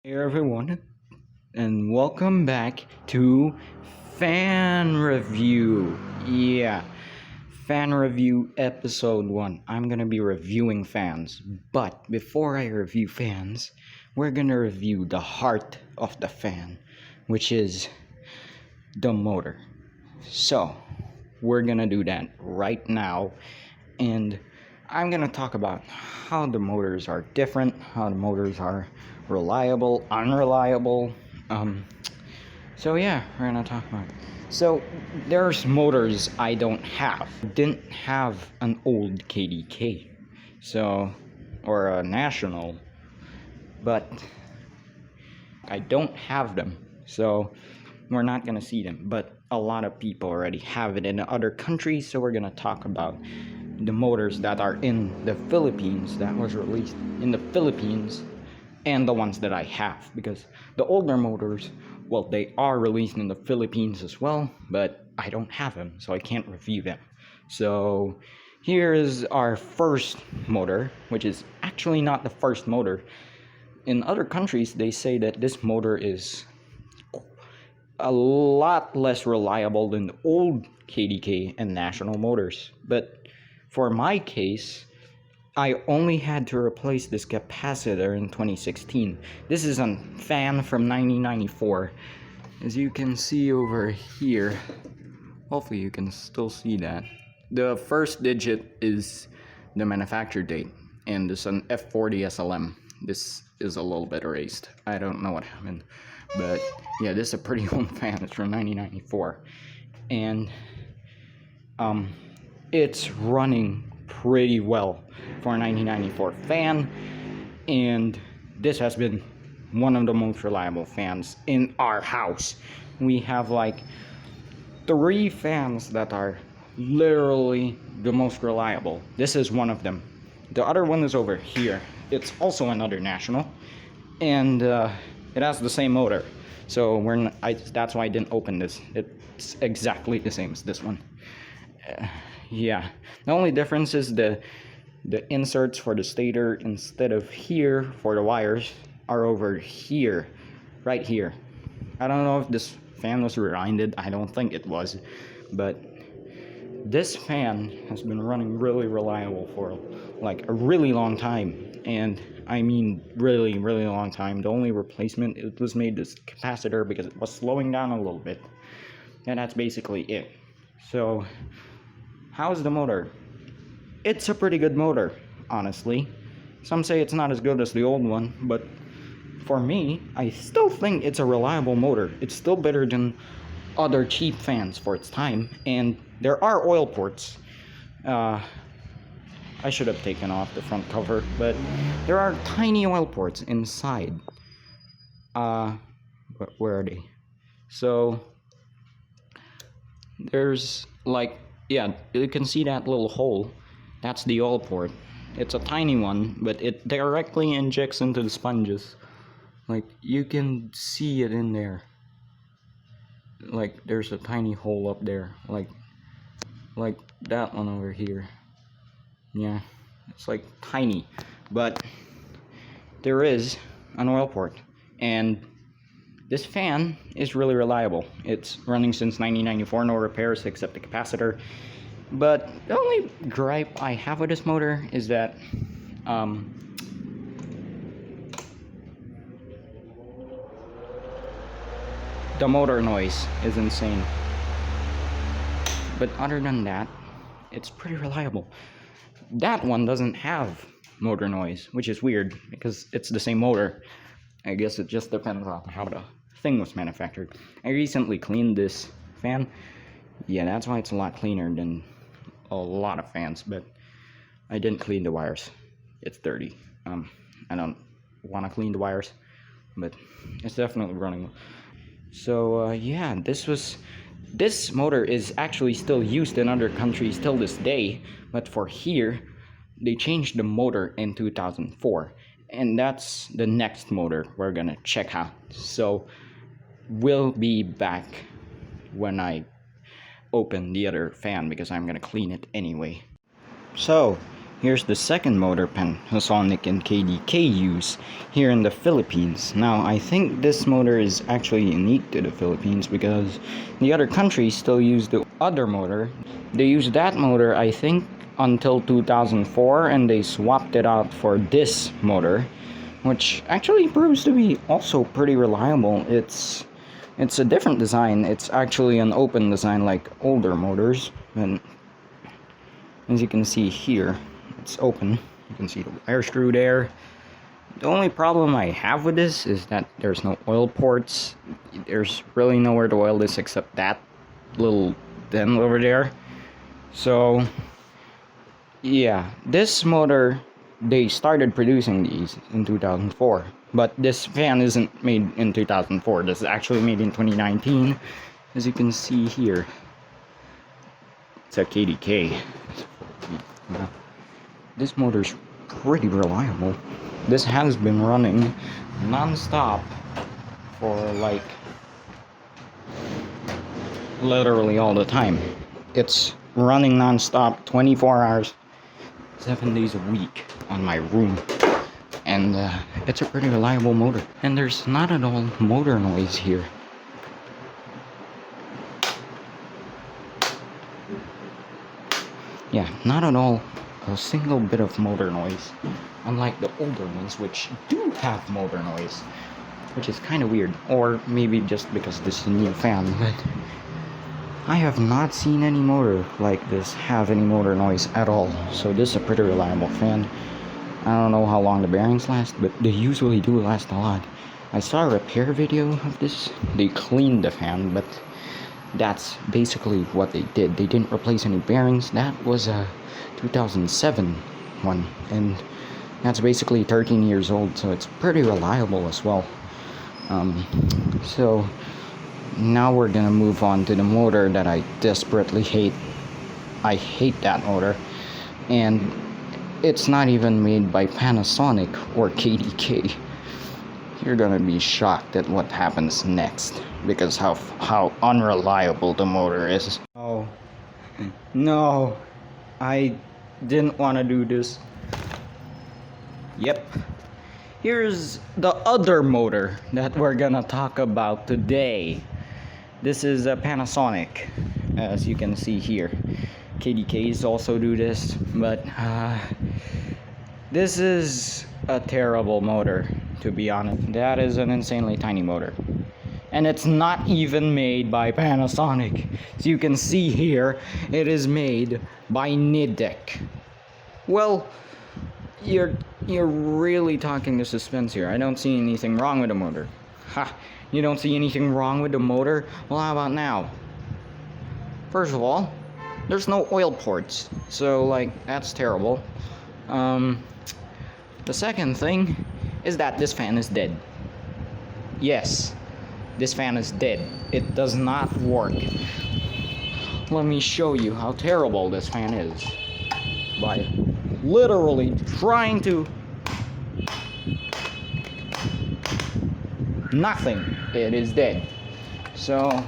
Hey everyone, and welcome back to Fan Review. Yeah, Fan Review Episode 1. I'm gonna be reviewing fans, but before I review fans, we're gonna review the heart of the fan, which is the motor. So, we're gonna do that right now, and I'm gonna talk about how the motors are different, how the motors are reliable, unreliable. Um, so yeah, we're gonna talk about it. So there's motors I don't have. Didn't have an old KDK, so or a national, but I don't have them, so we're not gonna see them. But a lot of people already have it in other countries, so we're gonna talk about the motors that are in the Philippines, that was released in the Philippines, and the ones that I have, because the older motors, well, they are released in the Philippines as well, but I don't have them, so I can't review them. So here is our first motor, which is actually not the first motor. In other countries, they say that this motor is a lot less reliable than the old KDK and National motors. But for my case, I only had to replace this capacitor in 2016. This is a fan from 1994. As you can see over here, hopefully you can still see that. The first digit is the manufacture date, and this is an F40 SLM. This is a little bit erased. I don't know what happened, but yeah, this is a pretty old fan. It's from 1994, and it's running pretty well for a 1994 fan, and this has been one of the most reliable fans in our house. We have like 3 fans that are literally the most reliable. This is one of them. The other one is over here. It's also another national, and it has the same motor. So that's why I didn't open this. It's exactly the same as this one. Yeah, the only difference is the inserts for the stator, instead of here for the wires, are over here, right here. I don't know if this fan was rewinded. I don't think it was, but this fan has been running really reliable for like a really long time, and I mean really long time. The only replacement it was made this capacitor because it was slowing down a little bit, and that's basically it. So how's the motor? It's a pretty good motor, honestly. Some say it's not as good as the old one, but for me, I still think it's a reliable motor. It's still better than other cheap fans for its time, and there are oil ports. I should have taken off the front cover, but there are tiny oil ports inside. Where are they? So there's like, yeah, you can see that little hole. That's the oil port. It's a tiny one, but it directly injects into the sponges. Like, you can see it in there. Like, there's a tiny hole up there. Like that one over here. Yeah, it's like tiny. But there is an oil port. And this fan is really reliable. It's running since 1994, no repairs except the capacitor. But the only gripe I have with this motor is that the motor noise is insane. But other than that, it's pretty reliable. That one doesn't have motor noise, which is weird because it's the same motor. I guess it just depends on how the thing was manufactured. I recently cleaned this fan. Yeah, that's why it's a lot cleaner than a lot of fans, but I didn't clean the wires. It's dirty. I don't want to clean the wires, but it's definitely running. So yeah, this motor is actually still used in other countries till this day, but for here they changed the motor in 2004, and that's the next motor we're gonna check out. So we'll be back when I open the other fan because I'm gonna clean it anyway. So Here's the second motor Panasonic and KDK use here in the Philippines. Now, I think this motor is actually unique to the Philippines because the other countries still use the other motor. They used that motor, I think, until 2004, and they swapped it out for this motor, which actually proves to be also pretty reliable. It's a different design. It's actually an open design like older motors, and as you can see here, it's open. You can see the wire screw there. The only problem I have with this is that there's no oil ports. There's really nowhere to oil this except that little den over there. So yeah, this motor, they started producing these in 2004, but this fan isn't made in 2004. This is actually made in 2019, as you can see here. It's a KDK. This motor's pretty reliable. This has been running non-stop for like literally all the time. It's running non-stop 24 hours 7 days a week on my room, and it's a pretty reliable motor, and there's not at all motor noise here. Yeah, not at all a single bit of motor noise, unlike the older ones which do have motor noise, which is kind of weird, or maybe just because this is a new fan, but I have not seen any motor like this have any motor noise at all. So this is a pretty reliable fan. I don't know how long the bearings last, but they usually do last a lot. I saw a repair video of this. They cleaned the fan, but that's basically what they did. They didn't replace any bearings. That was a 2007 one, and that's basically 13 years old, so it's pretty reliable as well. So now we're gonna move on to the motor that I desperately hate. I hate that motor, and it's not even made by Panasonic or KDK. You're gonna be shocked at what happens next because how unreliable the motor is. Oh no, I didn't want to do this. Yep, here's the other motor that we're gonna talk about today. This is a Panasonic, as you can see here. KDKs also do this, but this is a terrible motor, to be honest. That is an insanely tiny motor, and it's not even made by Panasonic. As you can see here, it is made by Nidec. Well, you're really talking the suspense here. I don't see anything wrong with the motor. Ha! You don't see anything wrong with the motor? Well, how about now? First of all, there's no oil ports, so like that's terrible. The second thing is that this fan is dead. Yes, this fan is dead. It does not work. Let me show you how terrible this fan is by literally trying to nothing. It is dead. So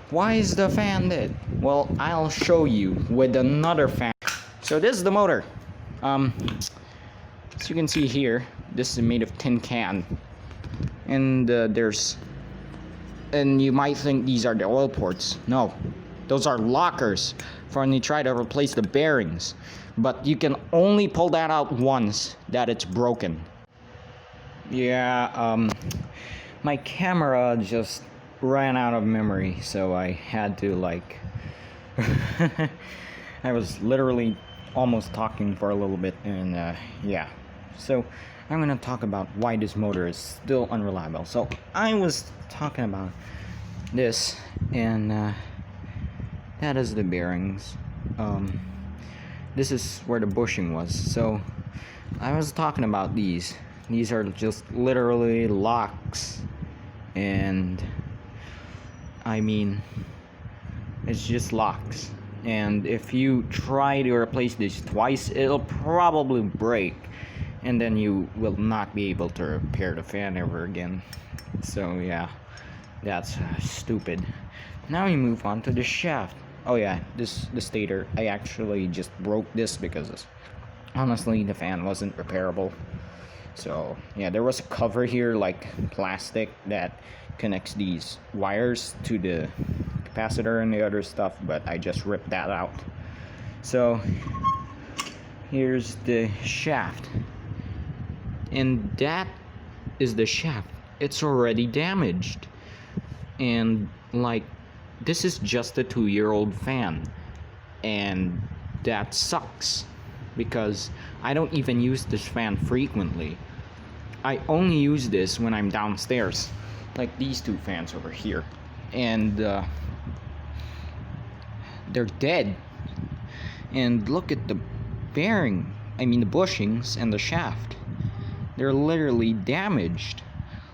why is the fan dead? Well, I'll show you with another fan. So this is the motor. As you can see here, this is made of tin can, and and you might think these are the oil ports. No, those are lockers for when you try to replace the bearings, but you can only pull that out once that it's broken. Yeah, my camera just ran out of memory, so I had to like I was literally almost talking for a little bit, and yeah, so I'm gonna talk about why this motor is still unreliable. So I was talking about this, and that is the bearings. This is where the bushing was. So I was talking about these are just literally locks, and I mean, it's just locks. And if you try to replace this twice, it'll probably break, and then you will not be able to repair the fan ever again. So yeah, that's stupid. Now we move on to the shaft. Oh yeah, the stator. I actually just broke this because honestly the fan wasn't repairable. So yeah, there was a cover here, like plastic, that connects these wires to the capacitor and the other stuff, but I just ripped that out. So here's the shaft, and that is the shaft. It's already damaged, and like, this is just a 2-year-old fan, and that sucks because I don't even use this fan frequently. I only use this when I'm downstairs, like these two fans over here, and they're dead. And look at the bearing, I mean the bushings and the shaft. They're literally damaged.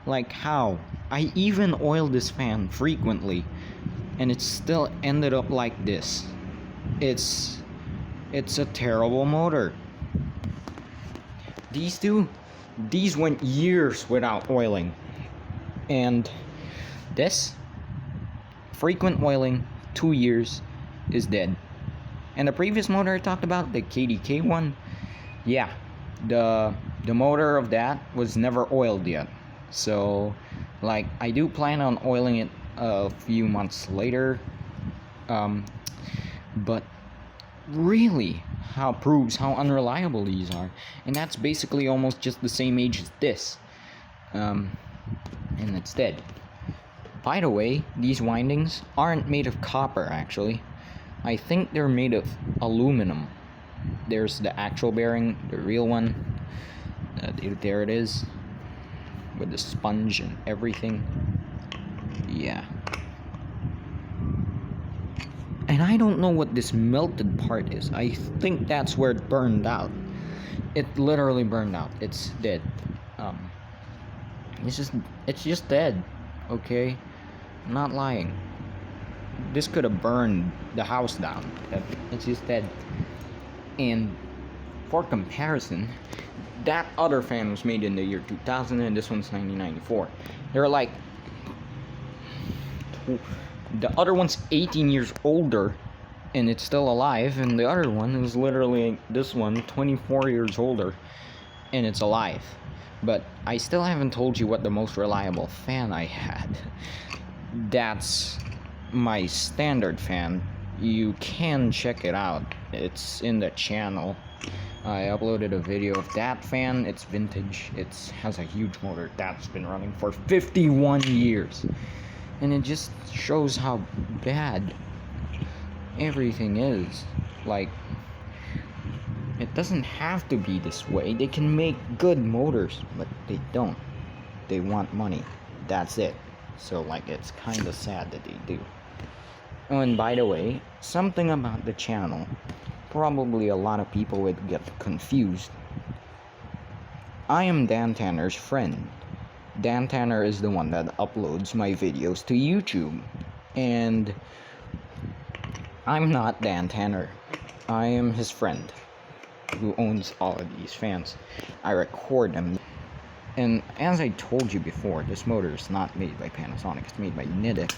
Like, how? I even oil this fan frequently, and it still ended up like this. It's a terrible motor. These went years without oiling, and this frequent oiling, 2 years, is dead. And the previous motor I talked about, the KDK one, yeah, the motor of that was never oiled yet. So like, I do plan on oiling it a few months later, but really, how proves how unreliable these are. And that's basically almost just the same age as this, and it's dead. By the way, these windings aren't made of copper, actually. I think they're made of aluminum. There's the actual bearing, the real one. There it is, with the sponge and everything. Yeah. And I don't know what this melted part is. I think that's where it burned out. It literally burned out. It's dead. It's just dead. Okay? I'm not lying. This could have burned the house down. It's just dead. And for comparison, that other fan was made in the year 2000 and this one's 1994. They're like, the other one's 18 years older and it's still alive, and the other one is literally, this one, 24 years older and it's alive. But I still haven't told you what the most reliable fan I had. That's my standard fan. You can check it out. It's in the channel. I uploaded a video of that fan. It's vintage. It has a huge motor that's been running for 51 years. And it just shows how bad everything is. Like, it doesn't have to be this way. They can make good motors, but they don't. They want money. That's it. So like, it's kind of sad that they do. Oh, and by the way, something about the channel, probably a lot of people would get confused. I am Dan Tanner's friend. Dan Tanner is the one that uploads my videos to YouTube, and I'm not Dan Tanner. I am his friend who owns all of these fans. I record them. And as I told you before, this motor is not made by Panasonic, it's made by Nidec.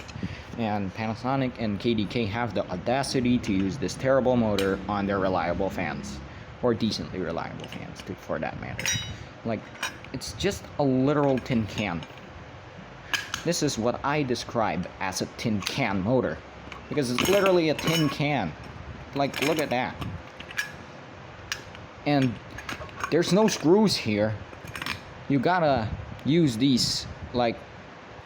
And Panasonic and KDK have the audacity to use this terrible motor on their reliable fans. Or decently reliable fans, too, for that matter. Like, it's just a literal tin can. This is what I describe as a tin can motor. Because it's literally a tin can. Like, look at that. And there's no screws here. You gotta use these, like,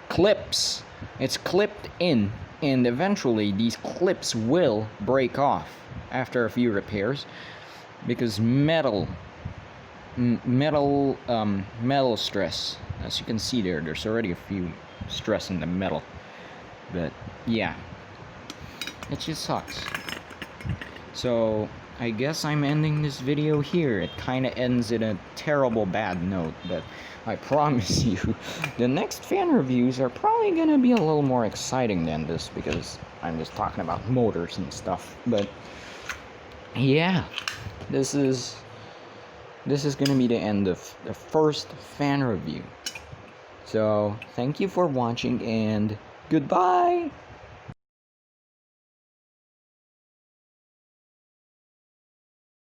clips. It's clipped in, and eventually these clips will break off after a few repairs, because metal stress, as you can see there's already a few stress in the metal. But yeah, it just sucks. So I guess I'm ending this video here. It kind of ends in a terrible bad note, but I promise you, the next fan reviews are probably gonna be a little more exciting than this, because I'm just talking about motors and stuff. But yeah, this is gonna be the end of the first fan review. So thank you for watching, and goodbye.